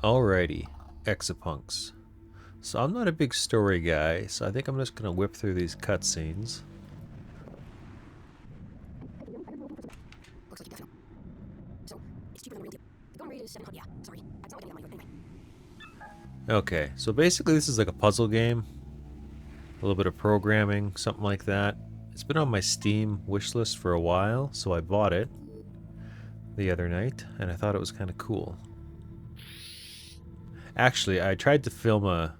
Alrighty, EXAPUNKS. So I'm not a big story guy, so I think I'm just gonna whip through these cutscenes. Okay, so basically this is like a puzzle game. A little bit of programming, something like that. It's been on my Steam wishlist for a while, so I bought it the other night, and I thought it was kind of cool. Actually, I tried to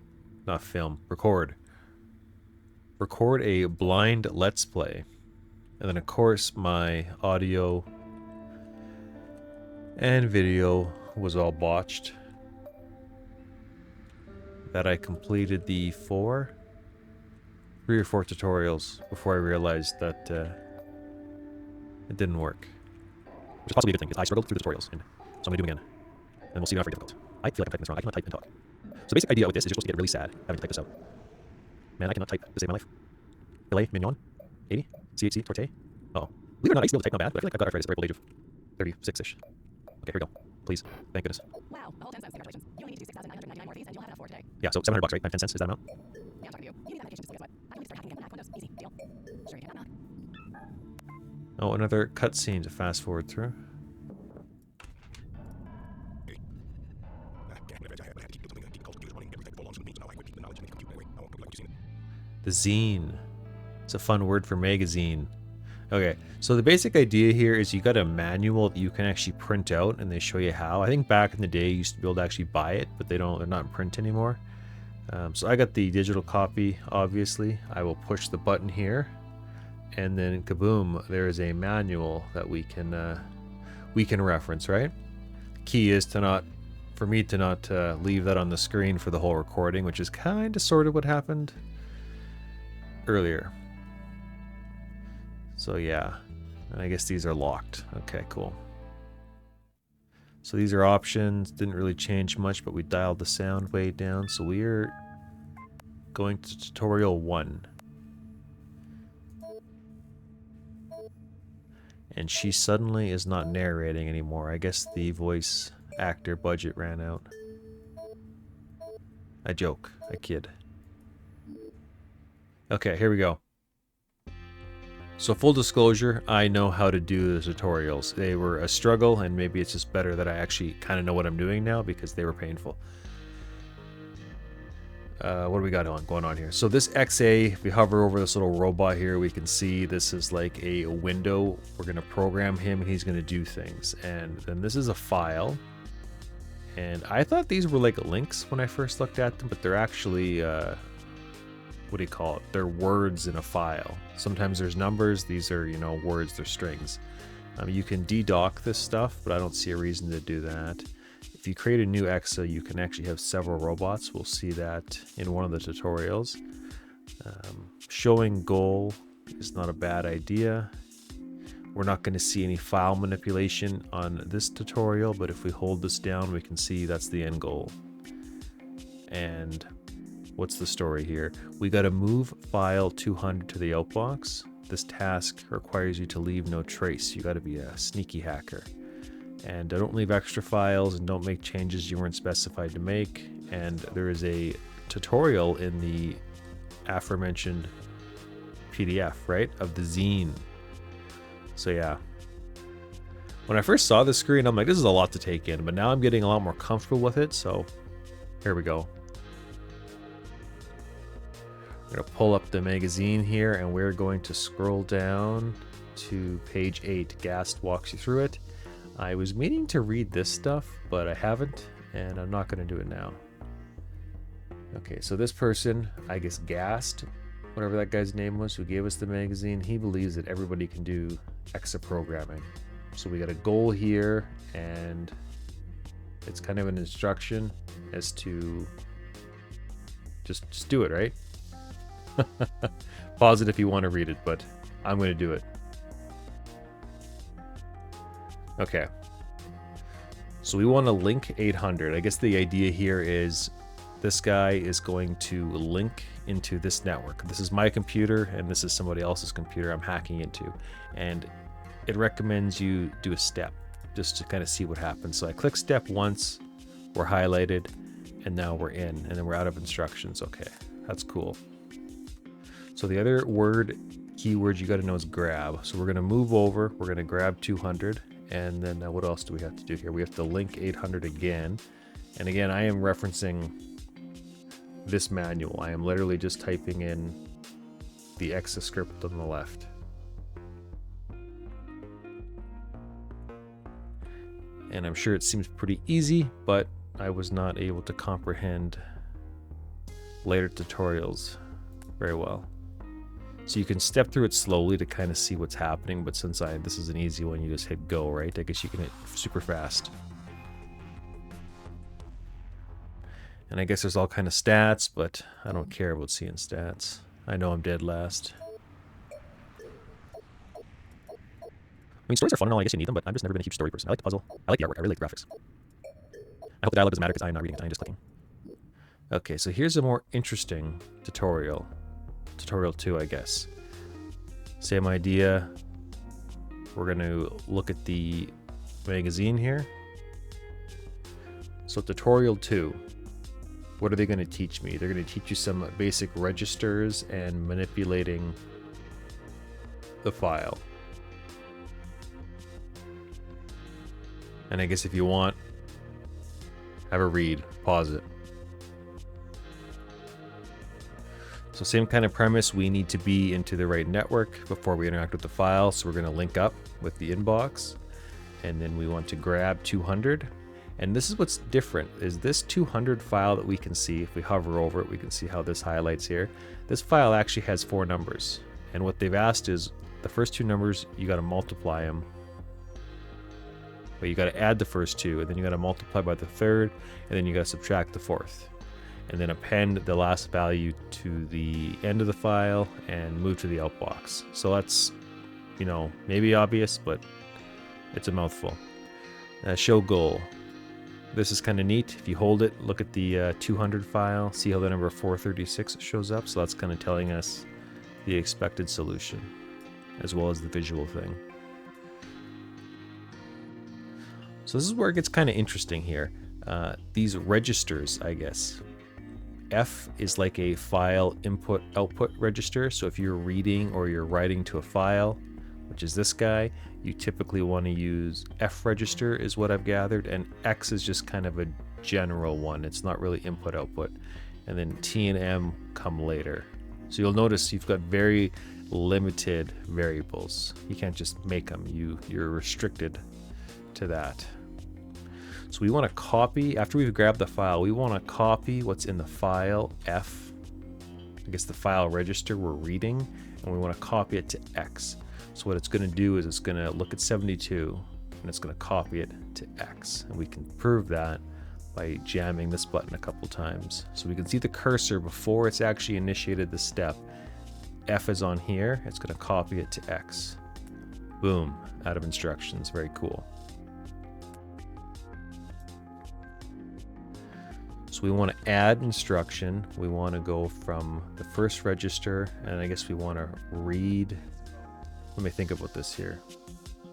record a blind Let's Play. And then of course my audio and video was all botched. That I completed the 3 or 4 tutorials before I realized that it didn't work. Which is possibly a good thing, because I struggled through the tutorials, and so I'm going to do them again. And we'll see how difficult. I feel like I'm typing this wrong. I cannot type and talk. So the basic idea with this is you're supposed to get really sad having to type this out. Man, I cannot type to save my life. Filet mignon, 80, CHC, torte. Uh-oh. Believe it or not, I used to be able to type not bad, but I feel like I've got arthritis at the very old age of 36-ish. Okay, here we go. Please. Thank goodness. Wow, a whole 10 cents. Congratulations. You only need to do 6,999 more of these, and you'll have enough for today. Yeah, so $700, right? 10 cents is that amount? Yeah, I'm talking to you. You need that medication, so guess what? I don't need to start hacking again. Windows, easy, deal. Sure you can, not. Oh, another cutscene to fast forward through. The zine. It's a fun word for magazine. Okay, so the basic idea here is you got a manual that you can actually print out, and they show you how. I think back in the day you used to be able to actually buy it, but they're not in print anymore. So I got the digital copy, obviously. I will push the button here, and then kaboom, there is a manual that we can reference, right? The key is for me to not leave that on the screen for the whole recording, which is kind of sort of what happened earlier. So yeah, and I guess these are locked. Okay, cool. So these are options, didn't really change much, but we dialed the sound way down. So we're going to tutorial 1. And she suddenly is not narrating anymore. I guess the voice actor budget ran out. I joke, I kid. Okay, here we go. So full disclosure, I know how to do the tutorials. They were a struggle, and maybe it's just better that I actually kind of know what I'm doing now because they were painful. What do we got going on here? So this XA, if we hover over this little robot here, we can see this is like a window. We're going to program him, and he's going to do things. And then this is a file. And I thought these were like links when I first looked at them, but they're actually... what do you call it? They're words in a file. Sometimes there's numbers. These are, words. They're strings. You can dedock this stuff, but I don't see a reason to do that. If you create a new EXA, you can actually have several robots. We'll see that in one of the tutorials. Showing goal is not a bad idea. We're not going to see any file manipulation on this tutorial, but if we hold this down, we can see that's the end goal. And what's the story here? We got to move file 200 to the outbox. This task requires you to leave no trace. You got to be a sneaky hacker. And don't leave extra files, and don't make changes you weren't specified to make. And there is a tutorial in the aforementioned PDF, right, of the zine. So yeah. When I first saw the screen, I'm like, this is a lot to take in, but now I'm getting a lot more comfortable with it, so here we go. We're going to pull up the magazine here, and we're going to scroll down to page 8. Gast walks you through it. I was meaning to read this stuff, but I haven't, and I'm not going to do it now. Okay, so this person, I guess Gast, whatever that guy's name was, who gave us the magazine, he believes that everybody can do EXA programming. So we got a goal here, and it's kind of an instruction as to just do it, right? Pause it if you want to read it, but I'm going to do it. Okay. So we want to link 800. I guess the idea here is this guy is going to link into this network. This is my computer, and this is somebody else's computer I'm hacking into. And it recommends you do a step just to kind of see what happens. So I click step once, we're highlighted, and now we're in, and then we're out of instructions. Okay, that's cool. So the other keyword you got to know is grab. So we're going to move over, we're going to grab 200, and then what else do we have to do here? We have to link 800 again. And again, I am referencing this manual. I am literally just typing in the EXA script on the left. And I'm sure it seems pretty easy, but I was not able to comprehend later tutorials very well. So you can step through it slowly to kind of see what's happening, but since this is an easy one, you just hit go, right? I guess you can hit super fast. And I guess there's all kind of stats, but I don't care about seeing stats. I know I'm dead last. I mean, stories are fun and all, I guess you need them, but I've just never been a huge story person. I like the puzzle. I like the artwork. I really like the graphics. I hope the dialogue doesn't matter because I'm not reading it, I'm just clicking. Okay, so here's a more interesting tutorial. Tutorial 2, I guess. Same idea. We're going to look at the magazine here. So tutorial 2. What are they going to teach me? They're going to teach you some basic registers and manipulating the file. And I guess if you want, have a read, pause it. So same kind of premise, we need to be into the right network before we interact with the file. So we're going to link up with the inbox, and then we want to grab 200. And this is what's different, is this 200 file that we can see, if we hover over it, we can see how this highlights here. This file actually has 4 numbers. And what they've asked is the first 2 numbers, you got to multiply them. But you got to add the first 2, and then you got to multiply by the third, and then you got to subtract the fourth. And then append the last value to the end of the file and move to the outbox. So that's, you know, maybe obvious, but it's a mouthful. Show goal. This is kind of neat. If you hold it, look at the 200 file, see how the number 436 shows up. So that's kind of telling us the expected solution, as well as the visual thing. So this is where it gets kind of interesting here. These registers, I guess. F is like a file input-output register. So if you're reading or you're writing to a file, which is this guy, you typically want to use F register is what I've gathered, and X is just kind of a general one. It's not really input-output. And then T and M come later. So you'll notice you've got very limited variables. You can't just make them. You're restricted to that. So we want to copy, after we've grabbed the file, we want to copy what's in the file F, I guess the file register we're reading, and we want to copy it to X. So what it's going to do is it's going to look at 72, and it's going to copy it to X. And we can prove that by jamming this button a couple times. So we can see the cursor before it's actually initiated the step. F is on here, it's going to copy it to X. Boom, out of instructions, very cool. So we want to add instruction. We want to go from the first register, and I guess we want to read. Let me think about this here.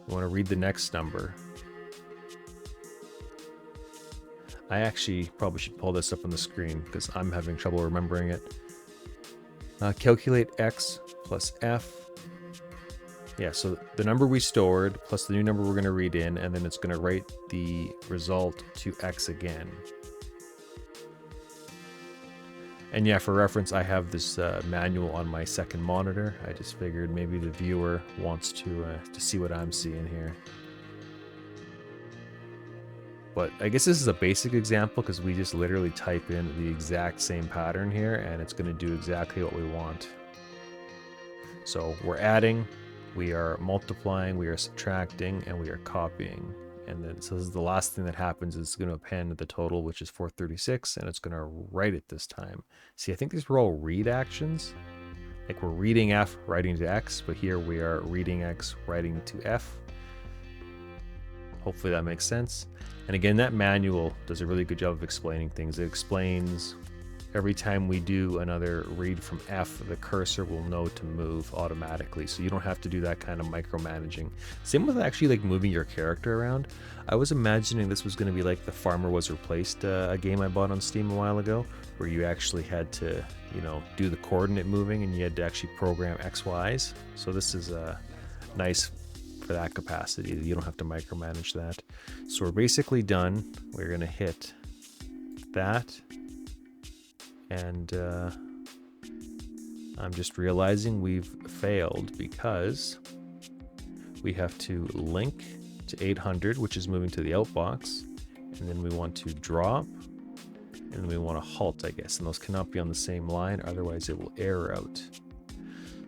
We want to read the next number. I actually probably should pull this up on the screen because I'm having trouble remembering it. Calculate X plus F. Yeah, so the number we stored plus the new number we're going to read in, and then it's going to write the result to X again. And yeah, for reference, I have this manual on my second monitor. I just figured maybe the viewer wants to see what I'm seeing here. But I guess this is a basic example because we just literally type in the exact same pattern here, and it's going to do exactly what we want. So we're adding, we are multiplying, we are subtracting, and we are copying. And then, so this is the last thing that happens is it's going to append the total, which is 436, and it's going to write it this time. See, I think these were all read actions. Like we're reading F, writing to X, but here we are reading X, writing to F. Hopefully that makes sense. And again, that manual does a really good job of explaining things. It explains every time we do another read from F, the cursor will know to move automatically. So you don't have to do that kind of micromanaging. Same with actually like moving your character around. I was imagining this was going to be like The Farmer Was Replaced, a game I bought on Steam a while ago, where you actually had to, you know, do the coordinate moving and you had to actually program X, Ys. So this is nice for that capacity. You don't have to micromanage that. So we're basically done. We're going to hit that. And I'm just realizing we've failed because we have to link to 800, which is moving to the outbox, and then we want to drop, and then we want to halt, I guess, and those cannot be on the same line, otherwise it will error out.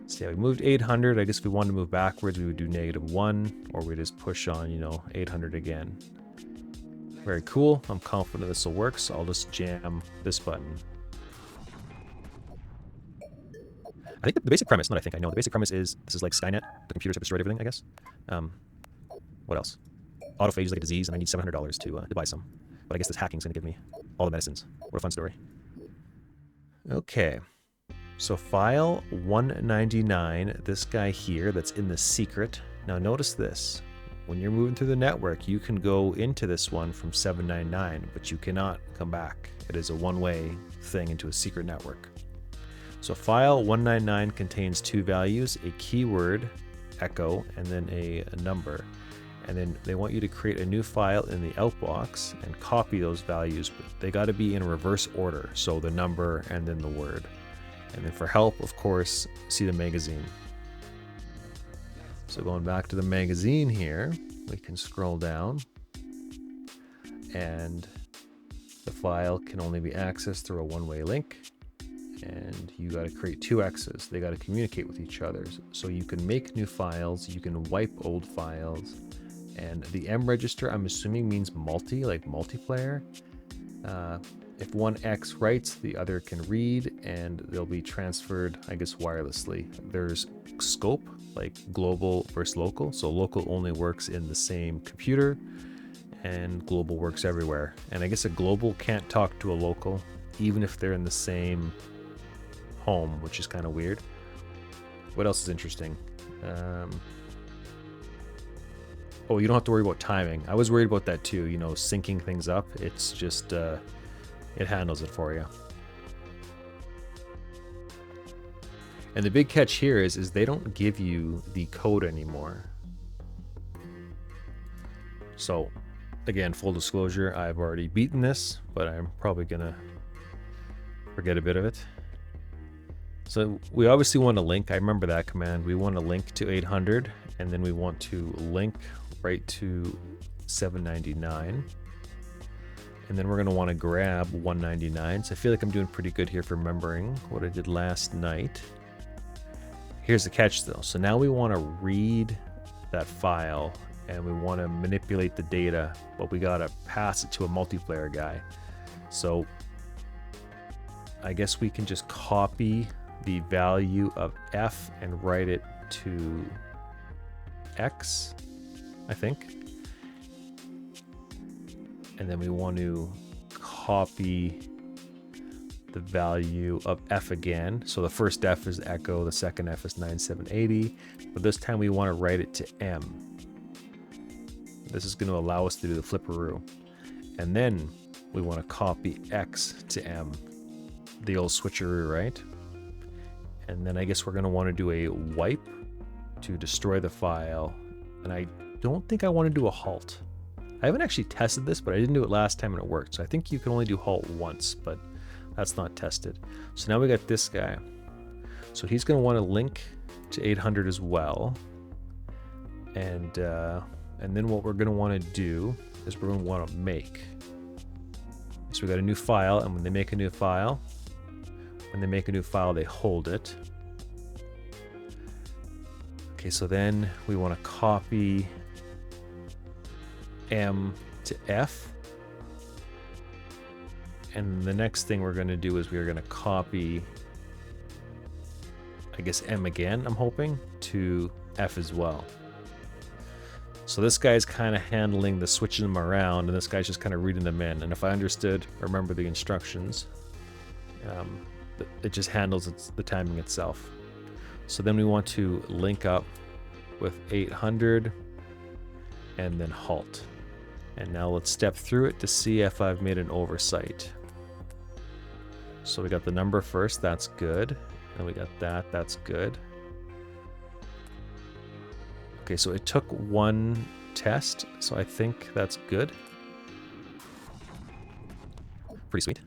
So yeah, we moved 800. I guess if we wanted to move backwards, we would do -1, or we just push on, you know, 800 again. Very cool. I'm confident this will work, so I'll just jam this button. I think the basic premise, not I think I know, the basic premise is this is like Skynet. The computers have destroyed everything, I guess. What else? Autophage is like a disease, and I need $700 to buy some. But I guess this hacking is going to give me all the medicines. What a fun story. Okay. So file 199, this guy here that's in the secret. Now notice this. When you're moving through the network, you can go into this one from 799, but you cannot come back. It is a one-way thing into a secret network. So file 199 contains two values, a keyword, echo, and then a number. And then they want you to create a new file in the outbox and copy those values, but they got to be in reverse order. So the number and then the word. And then for help, of course, see the magazine. So going back to the magazine here, we can scroll down, and the file can only be accessed through a one-way link. And you got to create two X's. They got to communicate with each other. So you can make new files, you can wipe old files, and the M register, I'm assuming, means multi, like multiplayer. If one X writes, the other can read, and they'll be transferred, I guess, wirelessly. There's scope, like global versus local. So local only works in the same computer, and global works everywhere. And I guess a global can't talk to a local, even if they're in the same home, which is kind of weird. What else is interesting? Oh, you don't have to worry about timing. I was worried about that too, you know, syncing things up. It's just, it handles it for you. And the big catch here is they don't give you the code anymore. So, again, full disclosure, I've already beaten this, but I'm probably gonna forget a bit of it. So we obviously want to link. I remember that command. We want to link to 800, and then we want to link right to 799. And then we're going to want to grab 199. So I feel like I'm doing pretty good here for remembering what I did last night. Here's the catch though. So now we want to read that file, and we want to manipulate the data, but we got to pass it to a multiplayer guy. So I guess we can just copy the value of F and write it to X, I think. And then we want to copy the value of F again. So the first F is echo, the second F is 9780, but this time we want to write it to M. This is going to allow us to do the flipperoo. And then we want to copy X to M, the old switcheroo, right? And then I guess we're going to want to do a wipe to destroy the file. And I don't think I want to do a halt. I haven't actually tested this, but I didn't do it last time and it worked. So I think you can only do halt once, but that's not tested. So now we got this guy. So he's going to want to link to 800 as well. And then what we're going to want to do is we're going to want to make. So we got a new file, and when they make a new file, they hold it. Okay, so then we want to copy M to F. And the next thing we're going to do is we're going to copy, I guess, M again, I'm hoping, to F as well. So this guy's kind of handling the switching them around, and this guy's just kind of reading them in. And if I understood, remember the instructions, It just handles the timing itself. So then we want to link up with 800 and then halt. And now let's step through it to see if I've made an oversight. So we got the number first, that's good. And we got that, that's good. Okay, so it took one test, so I think that's good. Pretty sweet.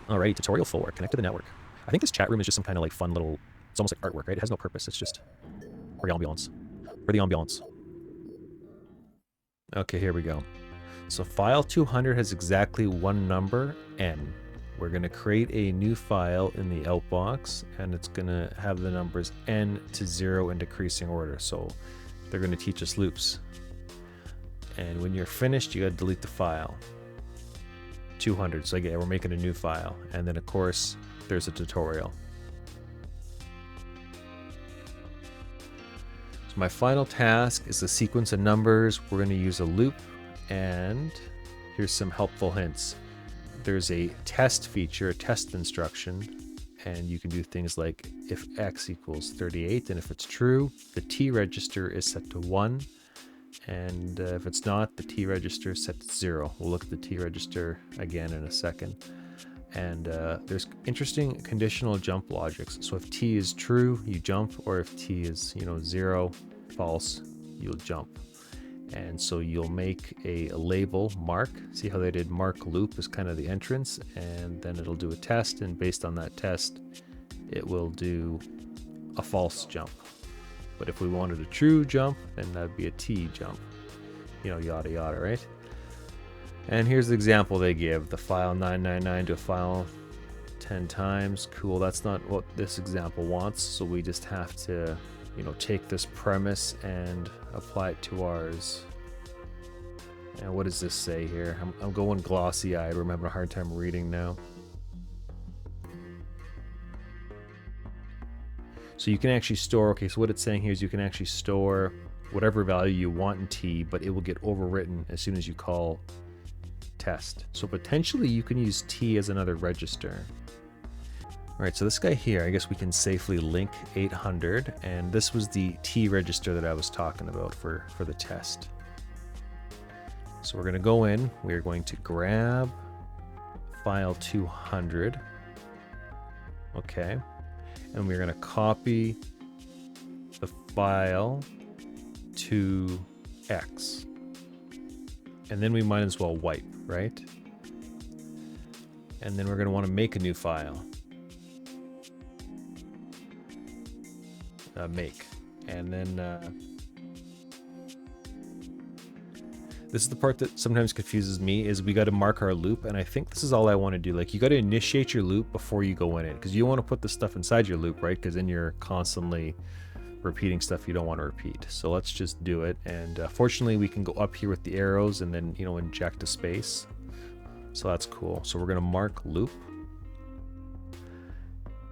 Alrighty, tutorial 4, connect to the network. I think this chat room is just some kind of like fun little, it's almost like artwork, right? It has no purpose, it's just for the ambiance. For the ambiance. Okay, here we go. So file 200 has exactly one number, n. We're going to create a new file in the outbox, and it's going to have the numbers n to 0 in decreasing order. So they're going to teach us loops. And when you're finished, you got to delete the file. 200. So again, we're making a new file. And then, of course, there's a tutorial. So my final task is a sequence of numbers. We're going to use a loop. And here's some helpful hints. There's a test feature, a test instruction, and you can do things like if x equals 38, and if it's true, the t register is set to 1, and if it's not, the t register is set to 0. We'll look at the t register again in a second. And there's interesting conditional jump logics. So if t is true, you jump, or if t is 0, false, you'll jump. And so you'll make a label mark. See how they did mark loop as kind of the entrance, and then it'll do a test, and based on that test it will do a false jump. But if we wanted a true jump, then that'd be a T jump, yada yada, right? And here's the example they give: the file 999 to a file 10 times. Cool, that's not what this example wants, so we just have to take this premise and apply it to ours. And what does this say here? I'm going glossy-eyed. I'm having a hard time reading now. So you can actually store, okay, so what it's saying here is you can actually store whatever value you want in T, but it will get overwritten as soon as you call test. So potentially you can use T as another register. All right, so this guy here, I guess we can safely link 800, and this was the T register that I was talking about for the test. So we're gonna go in, we're going to grab file 200, okay, and we're gonna copy the file to X. And then we might as well wipe, right? And then we're gonna wanna make a new file. Make, and then this is the part that sometimes confuses me, is we got to mark our loop, and I think this is all I want to do. Like, you got to initiate your loop before you go in it, because you want to put the stuff inside your loop, right? Because then you're constantly repeating stuff you don't want to repeat. So let's just do it, and fortunately we can go up here with the arrows and then inject a space, so that's cool. So we're going to mark loop,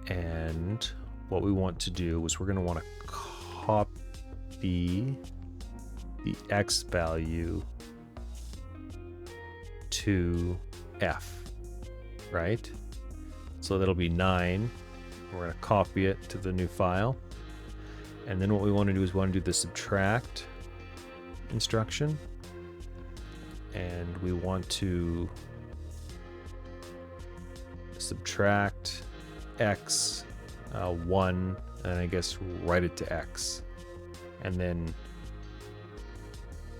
and what we want to do is we're going to want to copy the X value to F, right? So that'll be 9. We're going to copy it to the new file. And then what we want to do is we want to do the subtract instruction. And we want to subtract X 1, and I guess write it to X. And then,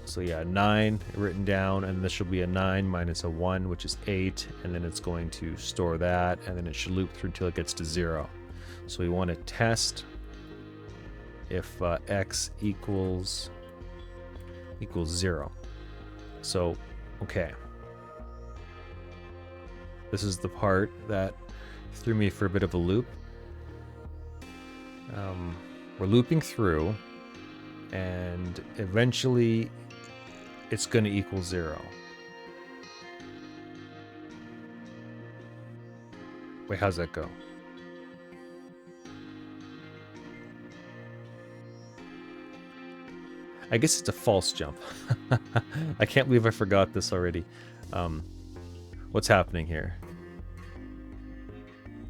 so yeah, 9 written down, and this should be a 9 minus a 1, which is 8, and then it's going to store that, and then it should loop through until it gets to 0. So we want to test if X equals 0. So, okay. This is the part that threw me for a bit of a loop. We're looping through, and eventually it's going to equal 0. Wait, how's that go? I guess it's a false jump. I can't believe I forgot this already. what's happening here?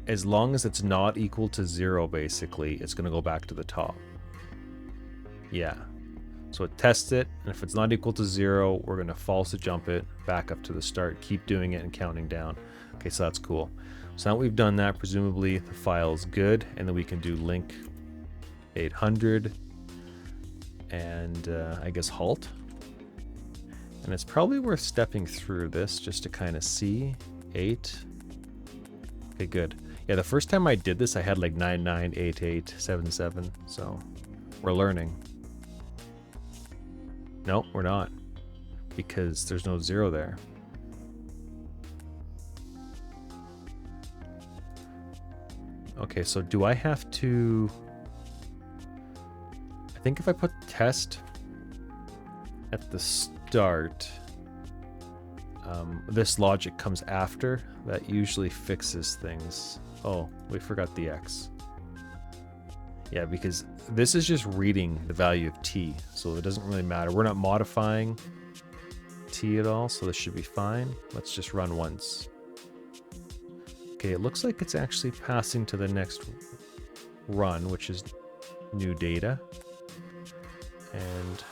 As long as it's not equal to 0, basically, it's going to go back to the top. Yeah. So it tests it, and if it's not equal to 0, we're going to false jump it back up to the start. Keep doing it and counting down. Okay, so that's cool. So now we've done that, presumably the file is good, and then we can do link 800 and I guess halt. And it's probably worth stepping through this just to kind of see. 8. Okay, good. Yeah, the first time I did this, I had like 998877, so we're learning. No, we're not, because there's no 0 there. Okay, so do I have to... I think if I put test at the start, this logic comes after. That usually fixes things. Oh, we forgot the X. Yeah, because this is just reading the value of t, so it doesn't really matter. We're not modifying t at all, so this should be fine. Let's just run once. Okay, it looks like it's actually passing to the next run, which is new data. And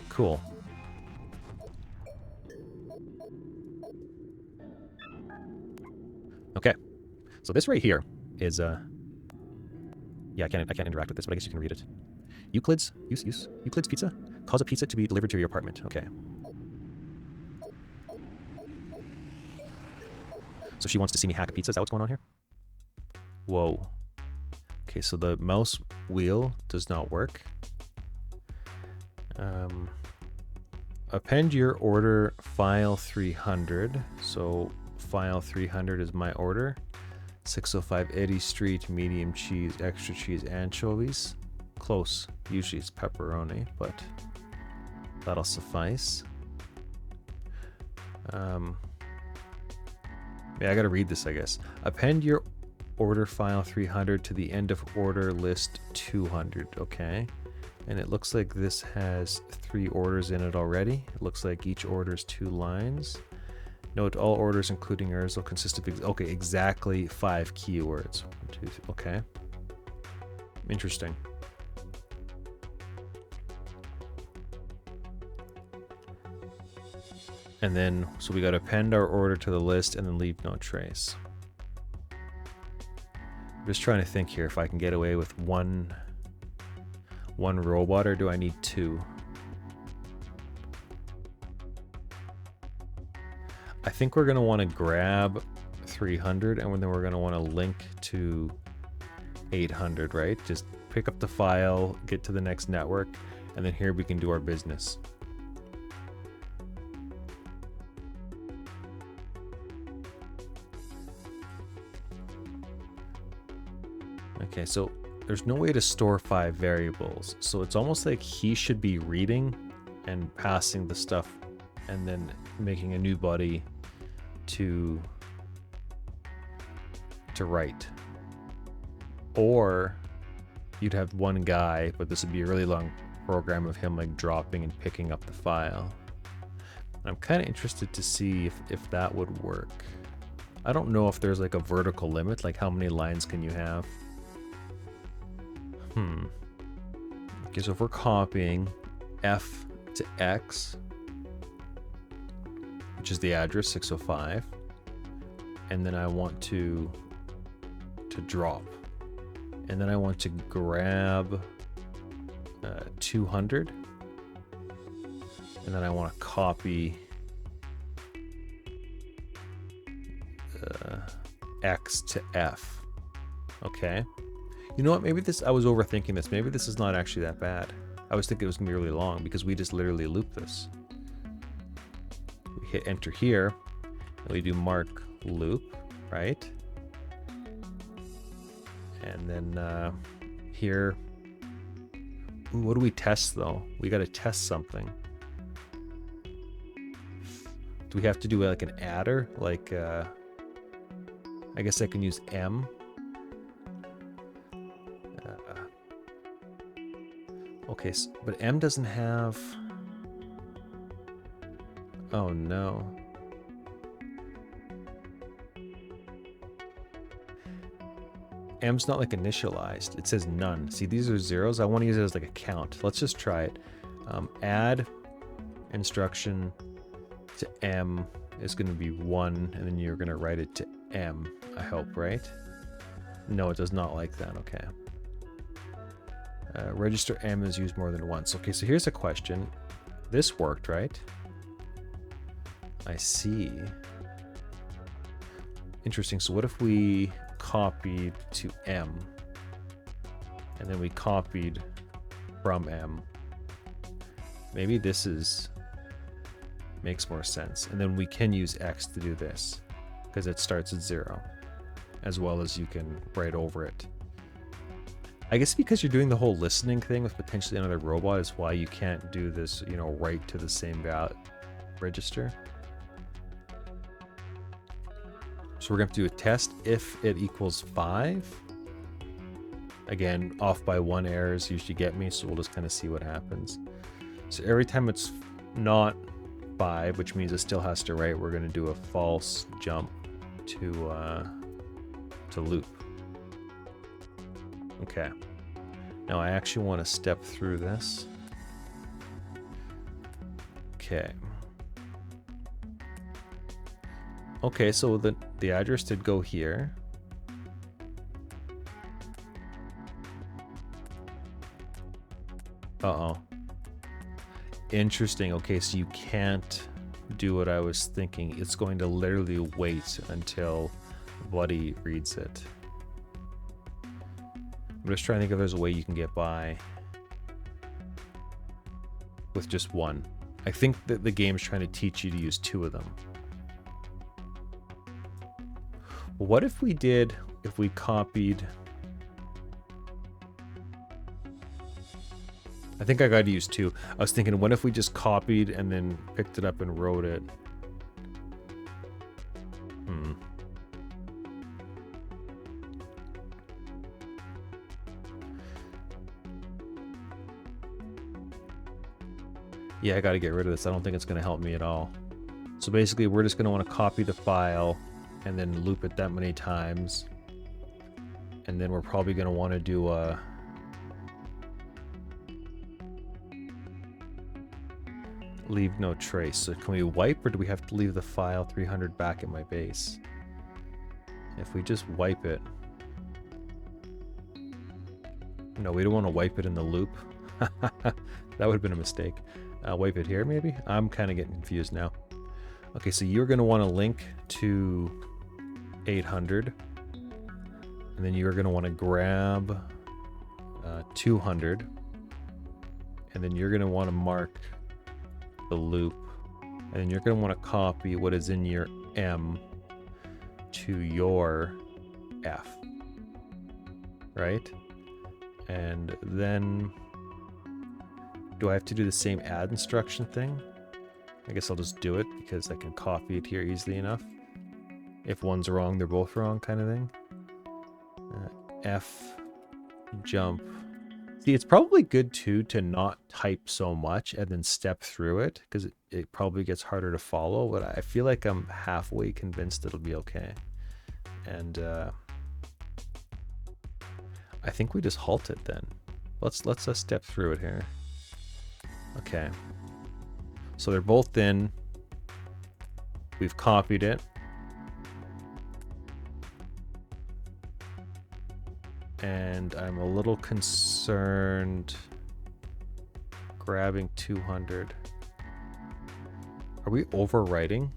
cool. Okay, so this right here is yeah, I can't interact with this, but I guess you can read it. Euclid's pizza. Cause a pizza to be delivered to your apartment. Okay. So she wants to see me hack a pizza. Is that what's going on here? Whoa. Okay, so the mouse wheel does not work. Append your order file 300. So file 300 is my order. 605 Eddy Street, medium cheese, extra cheese, anchovies. Close. Usually it's pepperoni, but that'll suffice. Yeah, I gotta read this, I guess. Append your order file 300 to the end of order list 200. Okay. And it looks like this has 3 orders in it already. It looks like each order is 2 lines. Note all orders, including errors, will consist of exactly 5 keywords. 1, 2, 3. Okay. Interesting. And then, so we got to append our order to the list and then leave no trace. I'm just trying to think here if I can get away with one robot, or do I need 2? I think we're going to want to grab 300 and then we're going to want to link to 800, right? Just pick up the file, get to the next network, and then here we can do our business. Okay, so there's no way to store 5 variables. So it's almost like he should be reading and passing the stuff and then making a new body to write. Or you'd have one guy, but this would be a really long program of him like dropping and picking up the file. I'm kind of interested to see if that would work. I don't know if there's like a vertical limit, like how many lines can you have? Okay, so if we're copying F to X, which is the address 605, and then I want to drop, and then I want to grab 200, and then I want to copy X to F. Okay. You know what? Maybe this, I was overthinking this. Maybe this is not actually that bad. I was thinking it was going to be really long because we just literally loop this. We hit enter here, and we do mark loop, right? And then here, ooh, what do we test though? We got to test something. Do we have to do like an adder? Like, I guess I can use M. Okay, but M doesn't have... Oh no. M's not like initialized. It says none. See, these are zeros. I want to use it as like a count. Let's just try it. Add instruction to M is going to be 1, and then you're going to write it to M, I hope, right? No, it does not like that. Okay. Register M is used more than once. Okay, so here's a question. This worked, right? I see. Interesting. So what if we copied to M, and then we copied from M? Maybe this makes more sense. And then we can use X to do this, because it starts at 0, as well as you can write over it. I guess because you're doing the whole listening thing with potentially another robot is why you can't do this, you know, right to the same register. So we're going to do a test if it equals 5. Again, off by 1 errors usually get me, so we'll just kind of see what happens. So every time it's not 5, which means it still has to write, we're going to do a false jump to loop. Okay. Now I actually want to step through this. Okay. Okay, so the address did go here. Uh-oh. Interesting. Okay, so you can't do what I was thinking. It's going to literally wait until Buddy reads it. I'm just trying to think if there's a way you can get by with just one. I think that the game's trying to teach you to use 2 of them. What if we copied... I think I got to use 2. I was thinking, what if we just copied and then picked it up and wrote it? Yeah, I got to get rid of this. I don't think it's going to help me at all. So basically, we're just going to want to copy the file and then loop it that many times. And then we're probably going to want to do a... leave no trace. So can we wipe, or do we have to leave the file 300 back at my base? If we just wipe it... No, we don't want to wipe it in the loop. That would have been a mistake. Wipe it here, maybe? I'm kind of getting confused now. Okay, so you're going to want to link to 800. And then you're going to want to grab 200. And then you're going to want to mark the loop. And then you're going to want to copy what is in your M to your F. Right? And then... do I have to do the same add instruction thing? I guess I'll just do it because I can copy it here easily enough. If one's wrong, they're both wrong kind of thing. F jump. See, it's probably good too to not type so much and then step through it, because it probably gets harder to follow, but I feel like I'm halfway convinced it'll be okay. And I think we just halt it then. Let's step through it here. Okay, so they're both in. We've copied it. And I'm a little concerned grabbing 200. Are we overwriting?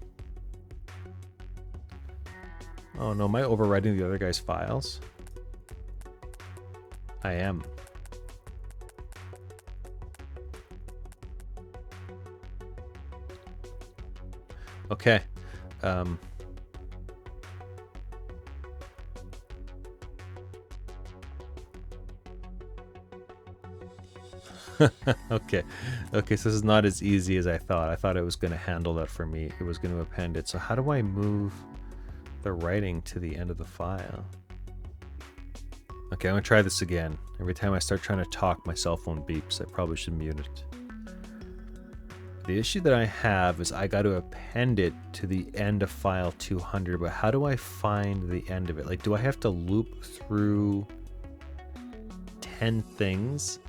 Oh no, am I overwriting the other guy's files? I am. Okay. Okay. Okay, so this is not as easy as I thought. I thought it was going to handle that for me. It was going to append it. So how do I move the writing to the end of the file? Okay, I'm going to try this again. Every time I start trying to talk, my cell phone beeps. I probably should mute it. The issue that I have is I got to append it to the end of file 200, but how do I find the end of it? Like, do I have to loop through 10 things?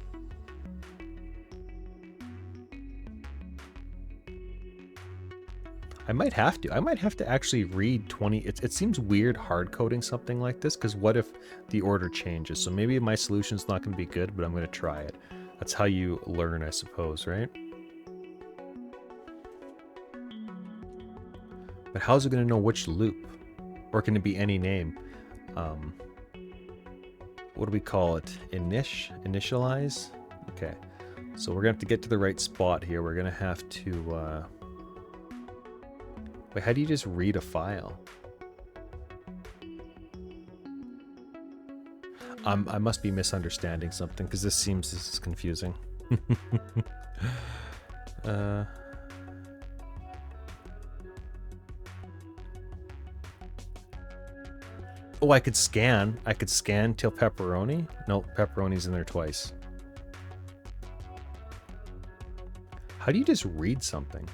I might have to. I might have to actually read 20. It seems weird hard coding something like this, because what if the order changes? So maybe my solution's not going to be good, but I'm going to try it. That's how you learn, I suppose, right? But how's it going to know which loop? Or can it be any name? What do we call it? Initialize? Okay. So we're going to have to get to the right spot here. We're going to have to... Wait, how do you just read a file? I must be misunderstanding something, because this is confusing. Oh, I could scan. I could scan till pepperoni. No, pepperoni's in there twice. How do you just read something?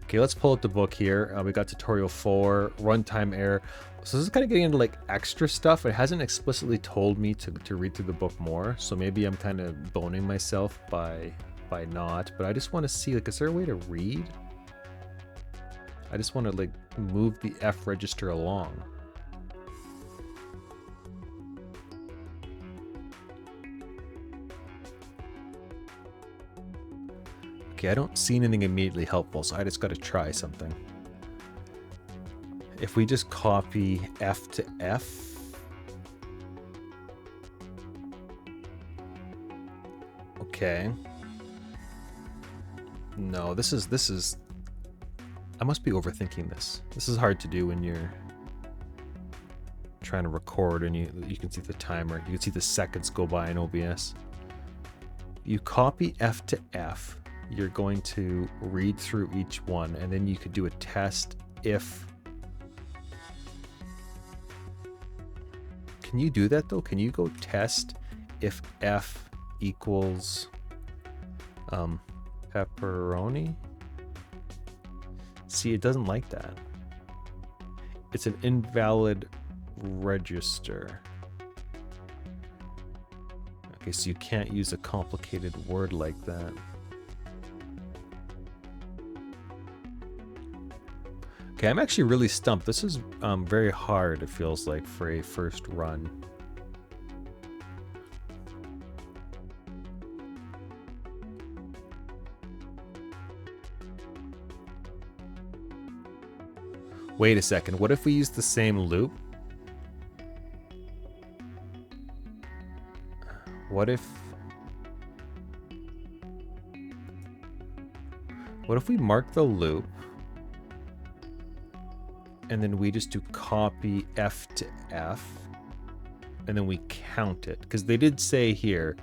Okay, let's pull up the book here. We got tutorial 4, runtime error. So this is kind of getting into like extra stuff. It hasn't explicitly told me to read through the book more. So maybe I'm kind of boning myself by not. But I just want to see, like, is there a way to read? I just want to like move the F register along. Okay, I don't see anything immediately helpful, so I just got to try something. If we just copy F to F. Okay. No, this is... I must be overthinking this. This is hard to do when you're trying to record and you can see the timer. You can see the seconds go by in OBS. You copy F to F. You're going to read through each one, and then you could do a test if... Can you do that though? Can you go test if F equals pepperoni? See, it doesn't like that. It's an invalid register. Okay, so you can't use a complicated word like that. Okay, I'm actually really stumped. This is very hard, it feels like, for a first run. Wait a second, what if we use the same loop? What if we mark the loop and then we just do copy F to F and then we count it? Because they did say here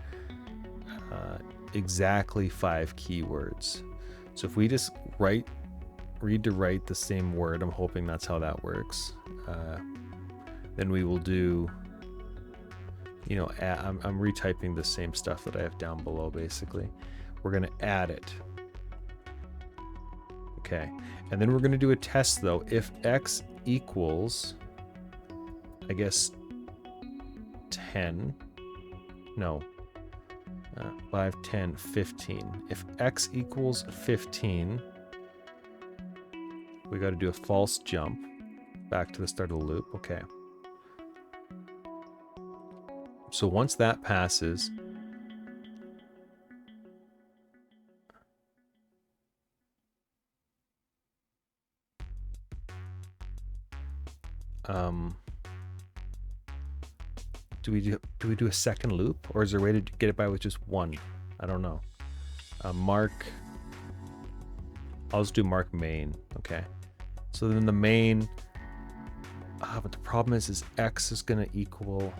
exactly 5 keywords. So if we just read to write the same word, I'm hoping that's how that works. Then we will do, you know, I'm retyping the same stuff that I have down below basically. We're going to add it. Okay, and then we're going to do a test though. If x equals, I guess, 10, no, 5, 10, 15. If x equals 15, we got to do a false jump back to the start of the loop. Okay. So once that passes, do we do a second loop, or is there a way to get it by with just one? I don't know. Mark. I'll just do mark main. Okay. So then the main. But the problem is x is going to equal.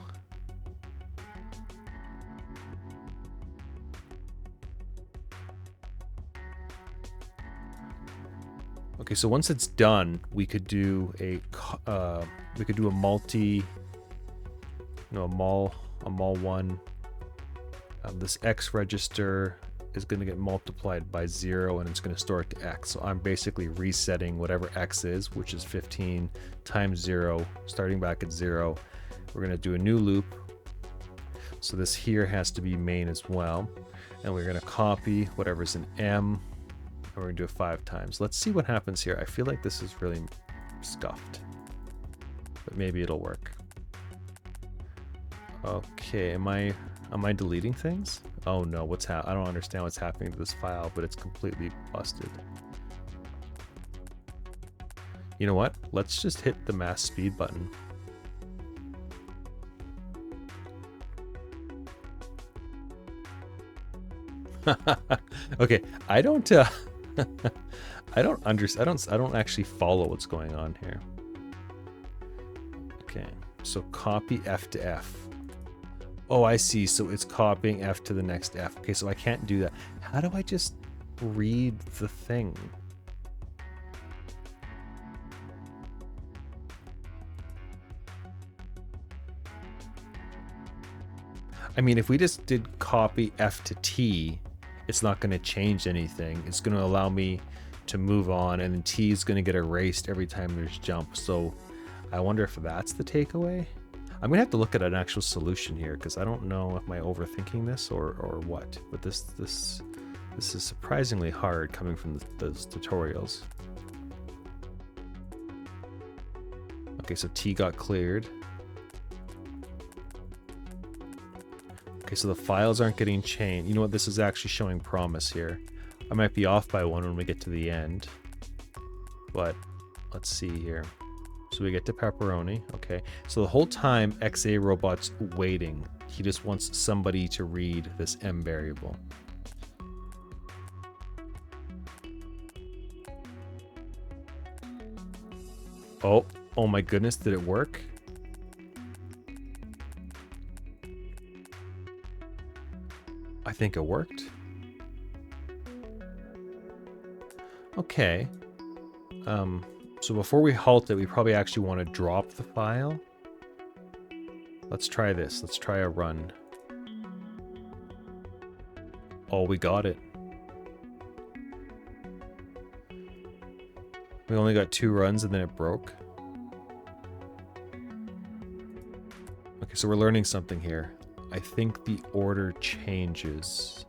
Okay, so once it's done, we could do a multi, a mul one, this X register is going to get multiplied by 0 and it's going to store it to x. So I'm basically resetting whatever x is, which is 15 times 0, starting back at 0. We're going to do a new loop. So this here has to be main as well. And we're going to copy whatever's in m, and we're going to do it 5 times. Let's see what happens here. I feel like this is really scuffed, but maybe it'll work. Okay, am I deleting things? Oh no, I don't understand what's happening to this file, but it's completely busted. You know what? Let's just hit the mass speed button. Okay, I don't actually follow what's going on here. Okay, so copy F to F. Oh, I see. So it's copying F to the next F. Okay, so I can't do that. How do I just read the thing? I mean, if we just did copy F to T, it's not going to change anything. It's going to allow me to move on, and then T is going to get erased every time there's jump. So I wonder if that's the takeaway. I'm gonna have to look at an actual solution here because I don't know if I'm overthinking this or what. But this is surprisingly hard coming from those tutorials. Okay, so T got cleared. Okay, so the files aren't getting changed. You know what? This is actually showing promise here. I might be off by 1 when we get to the end, but let's see here. So we get to pepperoni. Okay, so the whole time XA robot's waiting. He just wants somebody to read this M variable. Oh my goodness, did it work? I think it worked. Okay. So before we halt it, we probably actually want to drop the file. Let's try this. Let's try a run. Oh, we got it. We only got 2 runs and then it broke. Okay, so we're learning something here. I think the order changes.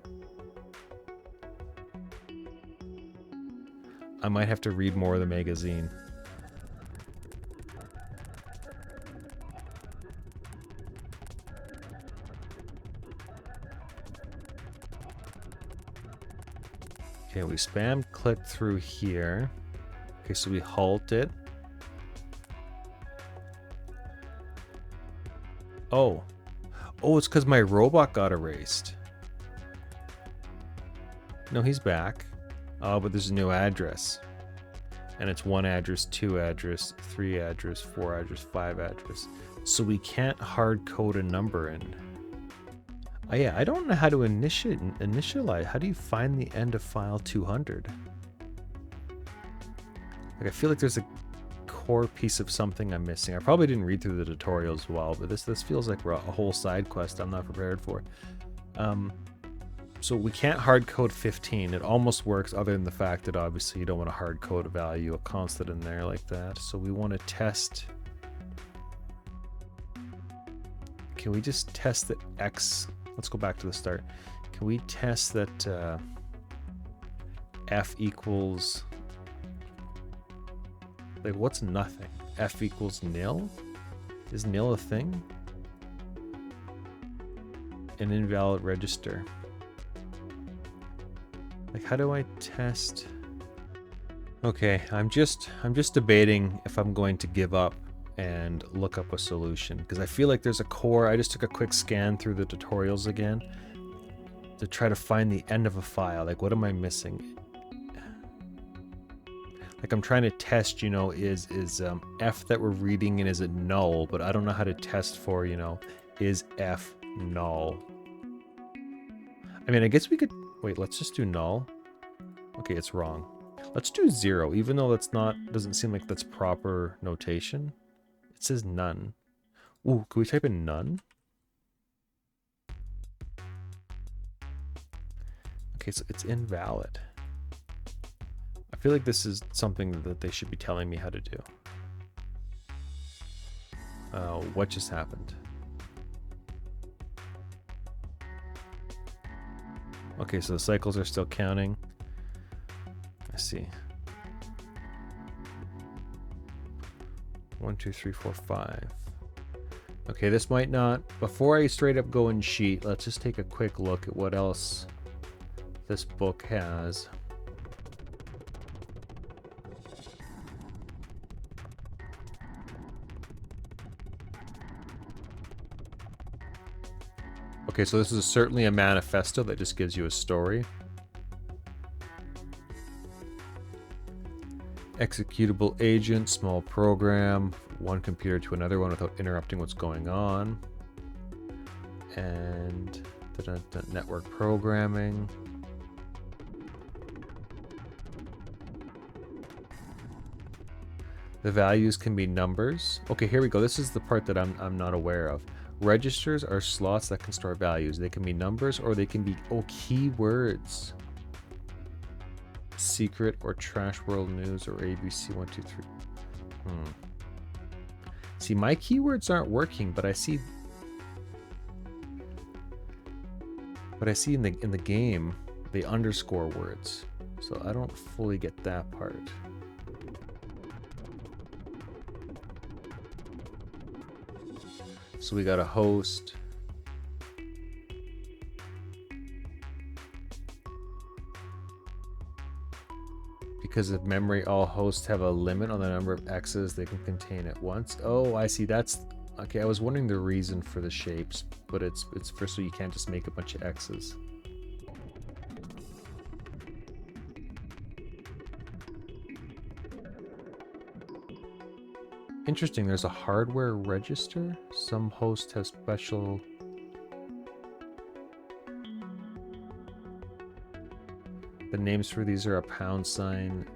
I might have to read more of the magazine. Okay, we spam click through here. Okay, so we halt it. Oh, it's because my robot got erased. No, he's back. Oh, but there's a new address. And it's 1 address, 2 address, 3 address, 4 address, 5 address. So we can't hard code a number in. Oh yeah, I don't know how to initialize. How do you find the end of file 200? Like, I feel like there's a core piece of something I'm missing. I probably didn't read through the tutorials well, but this feels like a whole side quest I'm not prepared for. So we can't hard code 15. It almost works, other than the fact that obviously you don't want to hard code a value, a constant in there like that. So we want to test. Can we just test that X? Let's go back to the start. Can we test that F equals, like, what's nothing? F equals nil? Is nil a thing? An invalid register. Like, how do I test? Okay, I'm just debating if I'm going to give up and look up a solution, because I feel like there's a core. I just took a quick scan through the tutorials again to try to find the end of a file. Like, what am I missing? Like, I'm trying to test, you know, is F that we're reading and is it null? But I don't know how to test for, you know, is F null? I mean, I guess we could, wait, let's just do null. Okay, it's wrong. Let's do 0, even though that's not, doesn't seem like that's proper notation. It says none. Ooh, can we type in none? Okay, so it's invalid. I feel like this is something that they should be telling me how to do. What just happened? Okay, so the cycles are still counting. I see. 1, 2, 3, 4, 5. Okay, this might not. Before I straight up go and cheat, let's just take a quick look at what else this book has. Okay, so this is certainly a manifesto that just gives you a story. Executable agent, small program, one computer to another one without interrupting what's going on. And network programming. The values can be numbers. Okay, here we go. This is the part that I'm not aware of. Registers are slots that can store values. They can be numbers or they can be, keywords. Secret or Trash World News or ABC 1, 2, 3. See, my keywords aren't working, but I see in the game they underscore words. So I don't fully get that part. So we got a host. Because of memory, all hosts have a limit on the number of X's they can contain at once. Oh, I see. That's okay. I was wondering the reason for the shapes, but it's for so you can't just make a bunch of X's. Interesting, there's a hardware register. Some hosts have special... The names for these are a £,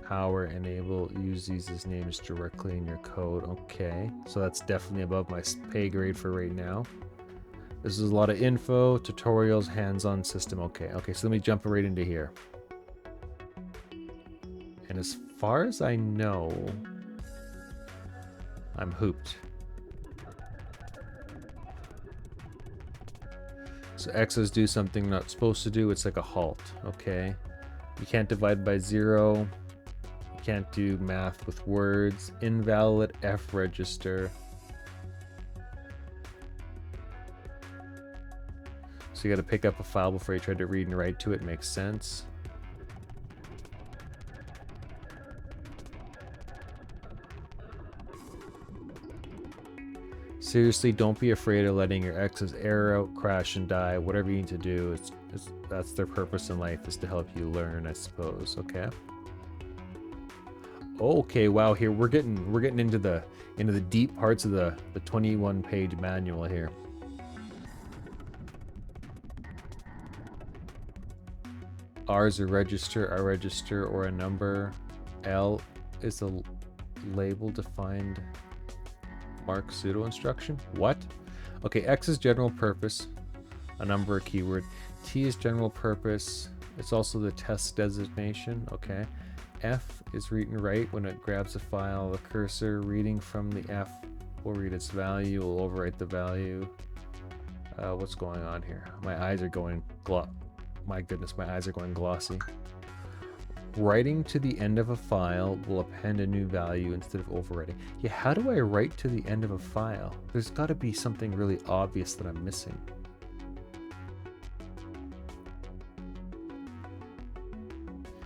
power, enable, use these as names directly in your code. Okay, so that's definitely above my pay grade for right now. This is a lot of info, tutorials, hands-on system. Okay, so let me jump right into here. And as far as I know, I'm hooped. So X's do something not supposed to do. It's like a halt, okay? You can't divide by 0. You can't do math with words. Invalid F register. So you got to pick up a file before you try to read and write to it. Makes sense. Seriously, don't be afraid of letting your X's air out, crash and die. Whatever you need to do, that's their purpose in life, is to help you learn, I suppose. Okay. Okay, wow. Here we're getting into the deep parts of the 21-page manual here. R is a register or a number. L is a label defined mark pseudo instruction. What? Okay, X is general purpose, a number, a keyword. T is general purpose. It's also the test designation. Okay. F is read and write. When it grabs a file, the cursor reading from the F will read its value, will overwrite the value. What's going on here? My eyes are going my goodness, my eyes are going glossy. Writing to the end of a file will append a new value instead of overwriting. Yeah, how do I write to the end of a file? There's got to be something really obvious that I'm missing.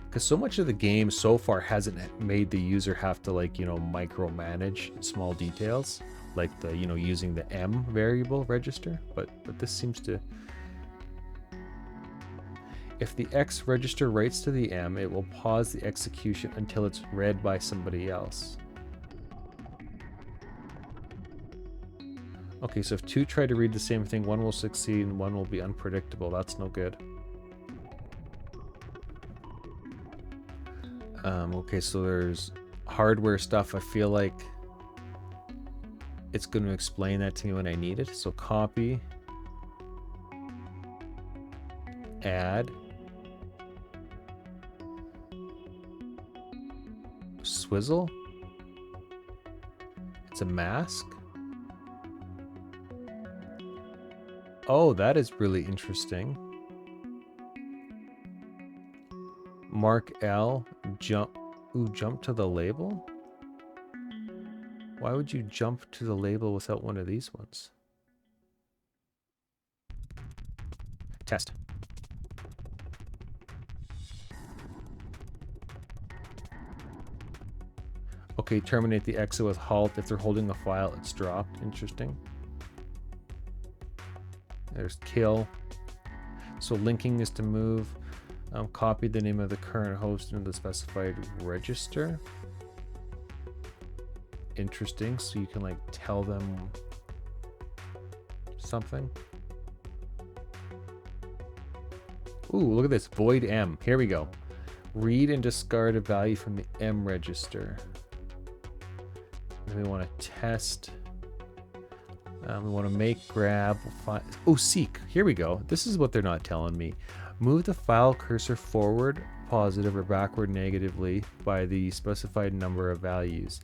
Because so much of the game so far hasn't made the user have to, like, micromanage small details, like the, using the M variable register. But this seems to... If the X register writes to the M, it will pause the execution until it's read by somebody else. Okay, so if two try to read the same thing, one will succeed and one will be unpredictable. That's no good. Okay, so there's hardware stuff. I feel like it's going to explain that to me when I need it. So copy, add, swizzle. It's a mask. Oh, that is really interesting. Mark L, jump. Ooh, jump to the label? Why would you jump to the label without one of these ones? Test. Okay, terminate the exa with halt. If they're holding the file, it's dropped. Interesting. There's kill. So linking is to move. Copy the name of the current host into the specified register. Interesting. So you can like tell them something. Ooh, look at this. Void M. Here we go. Read and discard a value from the M register. And we want to test. We want to make, grab, oh, seek. Here we go. This is what they're not telling me. Move the file cursor forward, positive, or backward, negatively by the specified number of values.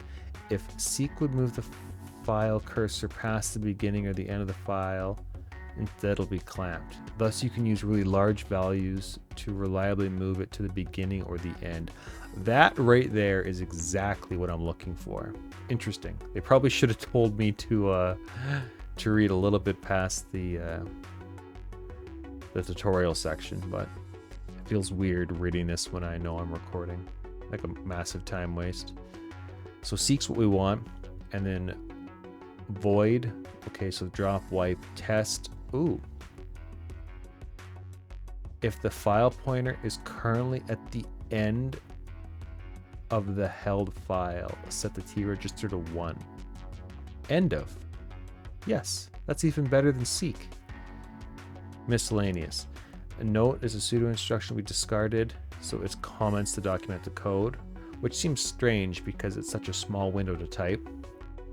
If seek would move the file cursor past the beginning or the end of the file, instead it'll be clamped. Thus, you can use really large values to reliably move it to the beginning or the end. That right there is exactly what I'm looking for. Interesting. They probably should have told me to read a little bit past the tutorial section, but it feels weird reading this when I know I'm recording. Like a massive time waste. So seek's what we want, and then void. Okay, so drop, wipe, test. Ooh. If the file pointer is currently at the end of the held file, set the T register to 1. End of. Yes, that's even better than seek. Miscellaneous. A note is a pseudo instruction we discarded, so it's comments to document the code, which seems strange because it's such a small window to type.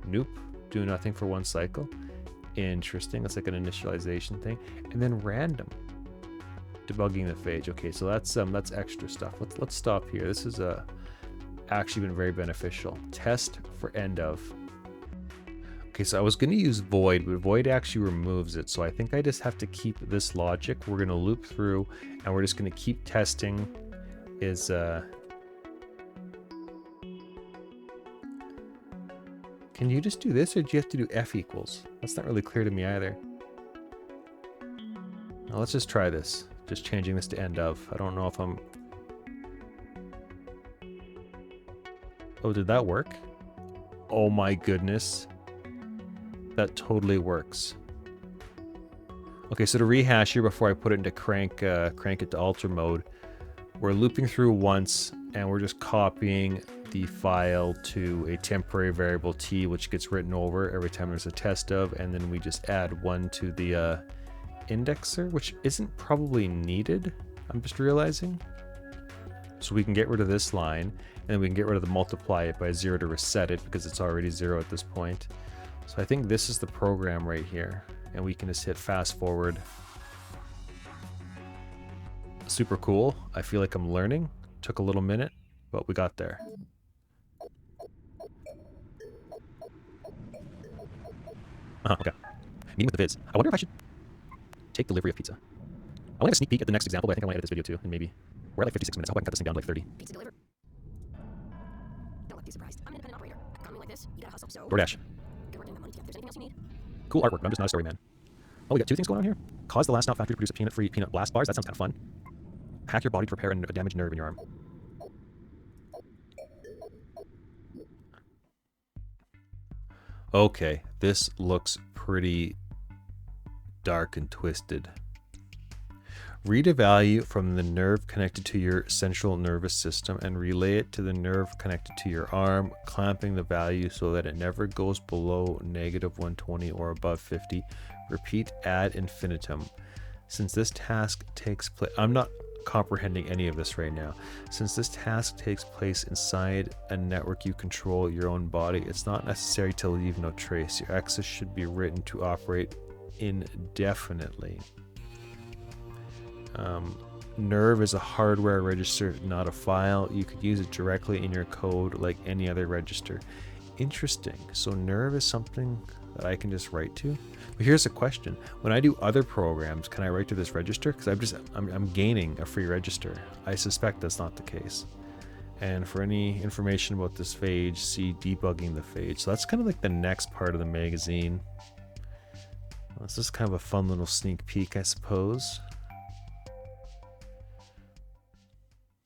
Nope, do nothing for 1 cycle. Interesting, that's like an initialization thing. And then random. Debugging the phage. Okay, so that's extra stuff. Let's stop here. This is actually been very beneficial. Test for end of. Okay, so I was going to use void, but void actually removes it. So I think I just have to keep this logic. We're going to loop through, and we're just going to keep testing. Can you just do this, or do you have to do F equals? That's not really clear to me either. Now let's just try this. Just changing this to end of. I don't know if I'm... Oh, did that work? Oh my goodness. That totally works. Okay, so to rehash here before I put it into crank it to alter mode, we're looping through once, and we're just copying the file to a temporary variable t, which gets written over every time there's a test of, and then we just add 1 to the indexer, which isn't probably needed, I'm just realizing. So we can get rid of this line, and then we can get rid of the multiply it by 0 to reset it, because it's already 0 at this point. So I think this is the program right here, and we can just hit fast forward. Super cool. I feel like I'm learning. Took a little minute, but we got there. Okay. Meeting with the vids. I wonder if I should take delivery of pizza. I want to have a sneak peek at the next example, but I think I want to edit this video too, and maybe we're at like 56 minutes. I hope I can cut this thing down to like 30. Pizza delivered. Don't look too surprised. I'm an independent operator. A company like this, you gotta hustle. So DoorDash. good working my money together. If there's anything else you need, Cool artwork, but I'm just not a story man. Oh, we got 2 things going on here. Cause the last stop factory to produce a peanut-free peanut blast bars. That sounds kind of fun. Hack your body to repair a damaged nerve in your arm. Okay, this looks pretty dark and twisted. Read a value from the nerve connected to your central nervous system and relay it to the nerve connected to your arm, clamping the value so that it never goes below -120 or above 50. Repeat ad infinitum. Since this task takes place, I'm not comprehending any of this right now. Since this task takes place inside a network you control your own body, it's not necessary to leave no trace. Your access should be written to operate indefinitely. Nerve is a hardware register, not a file. You could use it directly in your code like any other register. Interesting. So nerve is something that I can just write to. But here's a question: when I do other programs, can I write to this register? Because I'm gaining a free register. I suspect that's not the case. And for any information about this phage, see debugging the phage. So that's kind of like the next part of the magazine. This is kind of a fun little sneak peek, I suppose.